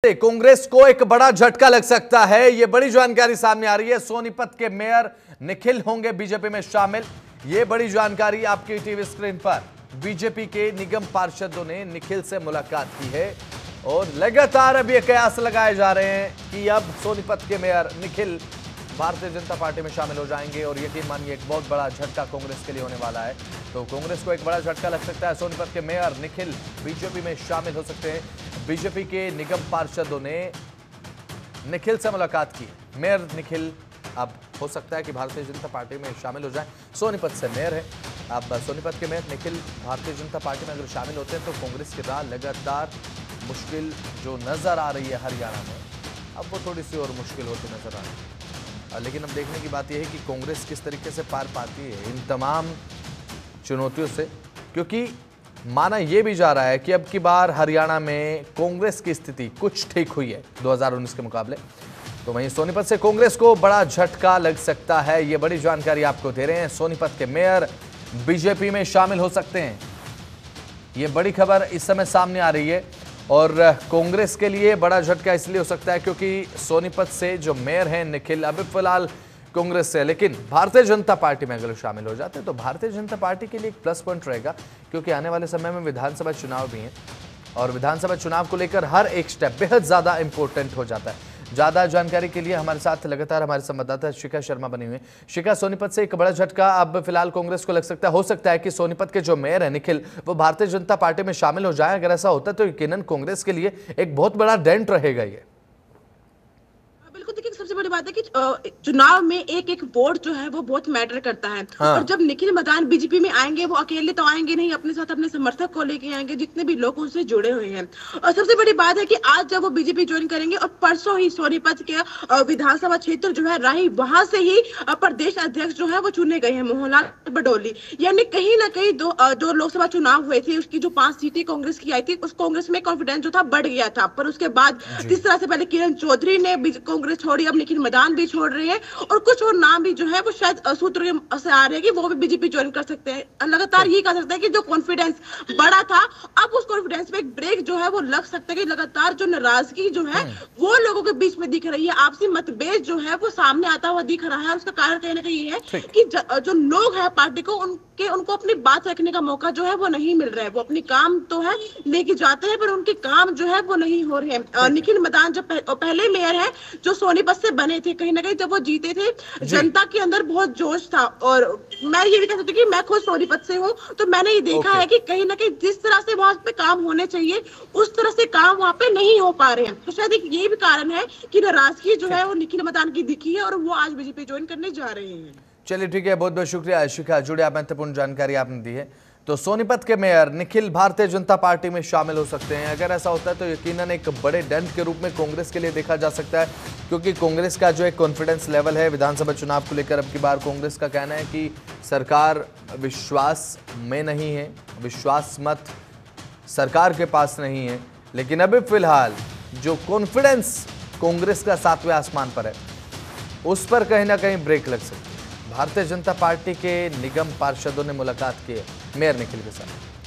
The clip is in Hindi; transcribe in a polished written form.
कांग्रेस को एक बड़ा झटका लग सकता है। यह बड़ी जानकारी सामने आ रही है। सोनीपत के मेयर निखिल होंगे बीजेपी में शामिल। यह बड़ी जानकारी आपकी टीवी स्क्रीन पर। बीजेपी के निगम पार्षदों ने निखिल से मुलाकात की है और लगातार अब यह कयास लगाए जा रहे हैं कि अब सोनीपत के मेयर निखिल भारतीय जनता पार्टी में शामिल हो जाएंगे और यकीन मानिए एक बहुत बड़ा झटका कांग्रेस के लिए होने वाला है। तो कांग्रेस को एक बड़ा झटका लग सकता है। सोनीपत के मेयर निखिल बीजेपी में शामिल हो सकते हैं। बीजेपी के निगम पार्षदों ने निखिल से मुलाकात की। मेयर निखिल अब हो सकता है कि भारतीय जनता पार्टी में शामिल हो जाए। सोनीपत से मेयर है। अब सोनीपत के मेयर निखिल भारतीय जनता पार्टी में अगर शामिल होते हैं तो कांग्रेस की राह लगातार मुश्किल जो नजर आ रही है हरियाणा में, अब वो थोड़ी सी और मुश्किल होती नजर आ रही है। लेकिन अब देखने की बात यह है कि कांग्रेस किस तरीके से पार पाती है इन तमाम चुनौतियों से, क्योंकि माना यह भी जा रहा है कि अब की बार हरियाणा में कांग्रेस की स्थिति कुछ ठीक हुई है 2019 के मुकाबले। तो वहीं सोनीपत से कांग्रेस को बड़ा झटका लग सकता है। ये बड़ी जानकारी आपको दे रहे हैं। सोनीपत के मेयर बीजेपी में शामिल हो सकते हैं। ये बड़ी खबर इस समय सामने आ रही है और कांग्रेस के लिए बड़ा झटका इसलिए हो सकता है क्योंकि सोनीपत से जो मेयर हैं निखिल अभी फिलहाल कांग्रेस से, लेकिन भारतीय जनता पार्टी में अगर शामिल हो जाते हैं तो भारतीय जनता पार्टी के लिए एक प्लस पॉइंट रहेगा, क्योंकि आने वाले समय में विधानसभा चुनाव भी हैं और विधानसभा चुनाव को लेकर हर एक स्टेप बेहद ज्यादा इंपॉर्टेंट हो जाता है। ज्यादा जानकारी के लिए हमारे साथ लगातार हमारे संवाददाता शिखा शर्मा बनी हुई है। शिखा, सोनीपत से एक बड़ा झटका अब फिलहाल कांग्रेस को लग सकता है। हो सकता है कि सोनीपत के जो मेयर है निखिल वो भारतीय जनता पार्टी में शामिल हो जाए। अगर ऐसा होता है तो यकीनन कांग्रेस के लिए एक बहुत बड़ा डेंट रहेगा ये। बिल्कुल, देखिए सबसे बड़ी बात है कि चुनाव में एक एक वोट जो है वो बहुत मैटर करता है। हाँ। और जब निखिल मैदान बीजेपी में आएंगे वो अकेले तो आएंगे नहीं, अपने साथ अपने समर्थक को लेके आएंगे जितने भी लोग उनसे जुड़े हुए हैं। और सबसे बड़ी बात है कि आज जब वो बीजेपी ज्वाइन करेंगे और परसों ही सोनीपत के विधानसभा क्षेत्र जो है राही, वहां से ही प्रदेश अध्यक्ष जो है वो चुने गए हैं मोहनलाल बडोली। यानी कहीं ना कहीं जो लोकसभा चुनाव हुए थे उसकी जो 5 सीटें कांग्रेस की आई थी उस कांग्रेस में कॉन्फिडेंस जो था बढ़ गया था। पर उसके बाद जिस तरह से पहले किरण चौधरी ने कांग्रेस छोड़ी, अब निखिल मैदान भी छोड़ रहे हैं और कुछ और नाम भी जो है वो शायद सूत्र से आ रहे हैं कि वो भी बीजेपी ज्वाइन कर सकते हैं। लगातार ये कह सकते हैं कि जो कॉन्फिडेंस बढ़ा था अब उस कॉन्फिडेंस में एक ब्रेक जो है वो लग सकता है कि लगातार जो नाराजगी जो है वो लोगों के बीच में दिख रही है, आपसी मतभेद जो है वो सामने आता हुआ दिख रहा है। उसका कारण कहीं ना कहीं ये है कि जो लोग है पार्टी को उनको अपनी बात रखने का मौका जो है वो नहीं मिल रहा है। वो अपनी काम तो है लेके जाते हैं पर उनके काम जो है वो नहीं हो रहे हैं। निखिल मैदान जब पहले मेयर है जो सोनीपत से बने थे, कहीं ना कहीं जब वो जीते थे जनता के अंदर बहुत जोश था। और मैं ये भी कह सकती हूँ कि मैं खुद सोनीपत से हूँ, तो मैंने ये देखा है कि कहीं ना कहीं जिस तरह से वहां पे काम होने चाहिए उस तरह से काम वहां पे नहीं हो पा रहे हैं। तो शायद ये भी कारण है कि नाराजगी जो है वो निखिल मैदान की दिखी है और वो आज बीजेपी ज्वाइन करने जा रहे हैं। चलिए ठीक है, बहुत बहुत शुक्रिया शिखा, जुड़े आप महत्वपूर्ण जानकारी आपने दी है। तो सोनीपत के मेयर निखिल भारतीय जनता पार्टी में शामिल हो सकते हैं। अगर ऐसा होता है तो यकीनन एक बड़े डेंट के रूप में कांग्रेस के लिए देखा जा सकता है, क्योंकि कांग्रेस का जो एक कॉन्फिडेंस लेवल है विधानसभा चुनाव को लेकर, अब की बार कांग्रेस का कहना है कि सरकार विश्वास में नहीं है, विश्वास मत सरकार के पास नहीं है। लेकिन अभी फिलहाल जो कॉन्फिडेंस कांग्रेस का 7वें आसमान पर है उस पर कहीं ना कहीं ब्रेक लग सकती है। भारतीय जनता पार्टी के निगम पार्षदों ने मुलाकात की है मेयर निखिल के साथ।